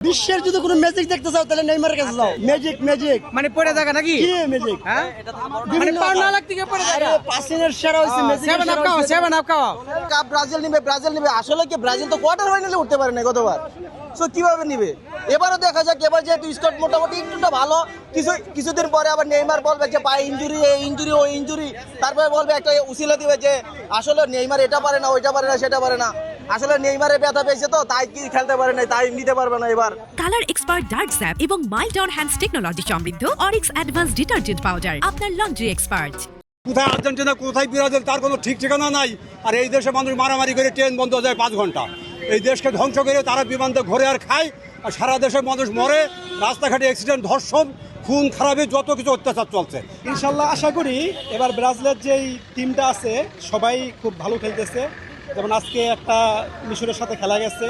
বিশ্বের যদি কোনো ম্যাজিক দেখতে চাও তাহলে নেইমারের কাছে যাও। ম্যাজিক ম্যাজিক মানে পড়ে থাকা নাকি? কি ম্যাজিক? হ্যাঁ মানে পার না লাগতে গিয়ে পড়ে থাকা। পাসিনের সেরা হইছে ম্যাজিক। সেভেন আপ খাও। কাপ ব্রাজিল নিবে। আসলে কি ব্রাজিল তো কোয়ার্টার ফাইনালে উঠতে পারে না গতবার। সো কিভাবে নিবে? এবারও দেখা যাক। এবার যেহেতু স্কট মোটামুটি একটুটা ভালো, কিছুদিন পরে আবার নেইমার বলবে যে পায়ে ইনজুরি, ওই ইনজুরি, তারপরে বলবে একটা উসিলা দিবে যে আসলে নেইমার এটা পারে না, ওইটা পারে না, সেটা পারে না। আসলে নেইমারে ব্যথা পেয়েছে তো তাই কি খেলতে পারে না, তাই নিতে পারবে না এবার। কালার এক্সপার্ট ডার্ক স্যাপ এবং মাইল্ড অন হ্যান্ডস টেকনোলজি সমৃদ্ধ অরিক্স অ্যাডভান্স ডিটারজেন্ট পাউডার আপনার লন্ড্রি এক্সপার্ট। কোথায় আর্জেন্টিনা কোথায় ব্রাজিল তার কোনো ঠিক ঠিকানা নাই। আর এই দেশে মানুষ মারামারি করে ট্রেন বন্ধ হয়ে যায় 5 ঘন্টা। এই দেশকে ধ্বংস করে তারা বিমানতে ঘরে আর খায়, আর সারা দেশের মানুষ মরে, রাস্তাঘাটে অ্যাক্সিডেন্ট, ধর্ষণ, খুন খারাপি, যত কিছু অত্যাচার চলছে। ইনশাল্লাহ আশা করি এবার ব্রাজিলের যেই টিমটা আছে সবাই খুব ভালো খেলতেছে। যেমন আজকে একটা মিশরের সাথে খেলা গেছে,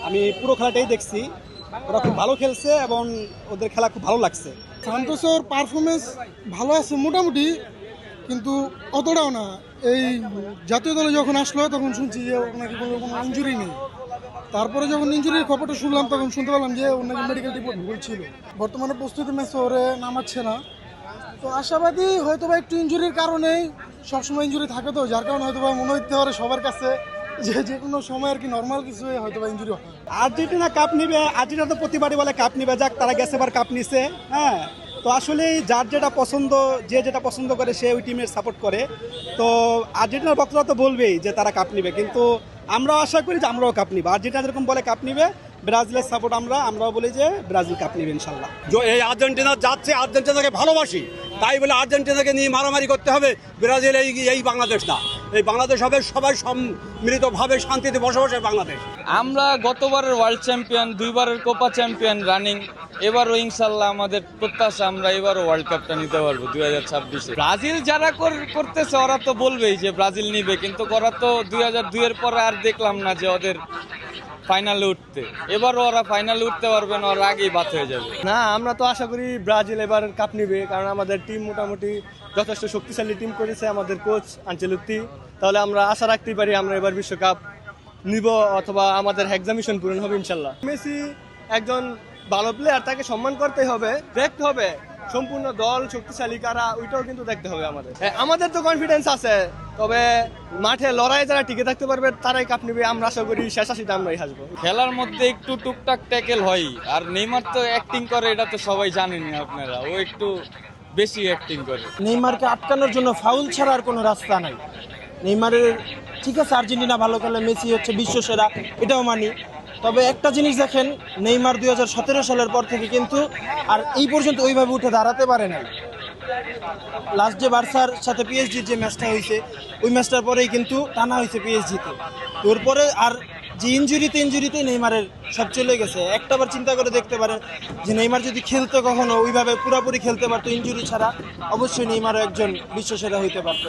আমি পুরো খেলাটাই দেখছি। ওরা খুব ভালো খেলছে এবং ওদের খেলা খুব ভালো লাগছে। সান্তোসের পারফরমেন্স ভালো আছে মোটামুটি, কিন্তু অতটাও না। এই জাতীয় দলে যখন আসলো তখন শুনছি যে ওনাকে কোনো ইঞ্জুরি নেই। তারপরে যখন ইঞ্জুরির খবরটা শুনলাম তখন শুনতে পারলাম যে ওনাকে মেডিকেল রিপোর্ট ভুল ছিল। বর্তমানে প্রস্তুতি ম্যাচে ওরে নামাচ্ছে না, তো আশাবাদী হয়তো বা একটু ইঞ্জুরির কারণেই, সবসময় ইঞ্জুরি থাকে তো, যার কারণে হয়তো বা মনে হতে পারে সবার কাছে যে কোনো সময় আর কি নর্মাল কিছু হয়তো বা ইঞ্জুরি হয়। আর্জেন্টিনা কাপ নিবে, আর্জেন্টিনা তো প্রতিবারই বলে কাপ নিবে, যাক তারা গেছে এবার কাপ নিছে। হ্যাঁ, তো আসলে যার যেটা পছন্দ, যে যেটা পছন্দ করে সে ওই টিমের সাপোর্ট করে। তো আর্জেন্টিনার ভক্তরা তো বলবেই যে তারা কাপ নিবে, কিন্তু আমরাও আশা করি যে আমরাও কাপ নিব। আর্জেন্টিনা যেরকম বলে কাপ নিবে, ব্রাজিলের সাপোর্ট আমরাও বলি যে ব্রাজিল কাপ নিবে ইনশাল্লাহ। এই আর্জেন্টিনা যাচ্ছে, আর্জেন্টিনাকে ভালোবাসি, তাই বলে আর্জেন্টিনাকে নিয়ে মারামারি করতে হবে। ব্রাজিল এই বাংলাদেশ না, এই বাংলাদেশ হবে সবাই সম্মিলিতভাবে শান্তিতে বসবাসের বাংলাদেশ। আমরা গতবারের ওয়ার্ল্ড চ্যাম্পিয়ন, 2 বারের কোপা চ্যাম্পিয়ন রানিং। এবারও ইনশাল্লাহ আমাদের প্রত্যাশা আমরা এবারও ওয়ার্ল্ড কাপটা নিতে পারবো 2026-এ। ব্রাজিল যারা করতেছে ওরা তো বলবেই যে ব্রাজিল নিবে, কিন্তু ওরা তো 2002-এর পরে আর দেখলাম না যে ওদের ফাইনালে উঠতে। এবারও ওরা ফাইনালে উঠতে পারবে না, ওরা আগেই বাদ হয়ে যাবে। না, আমরা তো আশা করি ব্রাজিল এবার কাপ নিবে, কারণ আমাদের টিম মোটামুটি যথেষ্ট শক্তিশালী টিম করেছে আমাদের কোচ আনচেলত্তি। তাহলে আমরা আশা রাখতেই পারি আমরা এবার বিশ্বকাপ নিব, অথবা আমাদের এক্সামিশন পূরণ হবে ইনশাল্লাহ। মেসি একজন ভালো প্লেয়ার, তাকে সম্মান করতে হবে, দেখতে হবে সম্পূর্ণ দল শক্তিশালী কারা, ওইটাও কিন্তু দেখতে হবে আমাদের। আমাদের তো কনফিডেন্স আছে, তবে মাঠে লড়াই যারা টিকে থাকতে পারবে তারাই কাপ নিবে। আমরা আশা করি শেষ হাসিটা আমরাই হাসবো। খেলার মধ্যে একটু টুকটাক ট্যাকেল হয়, আর নেইমার তো অ্যাক্টিং করে, এটা তো সবাই জানেন আপনারা, ও একটু বেশি অ্যাক্টিং করে। নেইমারকে আটকানোর জন্য ফাউল ছাড়া আর কোনো রাস্তা নাই। নেইমারের ঠিক আছে, আর্জেন্টিনা ভালো খেলে, মেসি হচ্ছে বিশ্ব সেরা, এটাও মানি। তবে একটা জিনিস দেখেন, নেইমার 2017 সালের পর থেকে কিন্তু আর এই পর্যন্ত ওইভাবে উঠে দাঁড়াতে পারে নাই। লাস্ট যে বার্সার সাথে পিএসজির যে ম্যাচটা হয়েছে, ওই ম্যাচটার পরেই কিন্তু টানা হয়েছে পিএসজিতে। তোর পরে আর যে ইঞ্জুরিতে নেইমারের সব চলে গেছে। একটাবার চিন্তা করে দেখতে পারেন যে নেইমার যদি খেলতো কখনো ওইভাবে পুরোপুরি খেলতে পারতো ইঞ্জুরি ছাড়া, অবশ্যই নেইমারও একজন বিশ্বসেরা হইতে পারতো।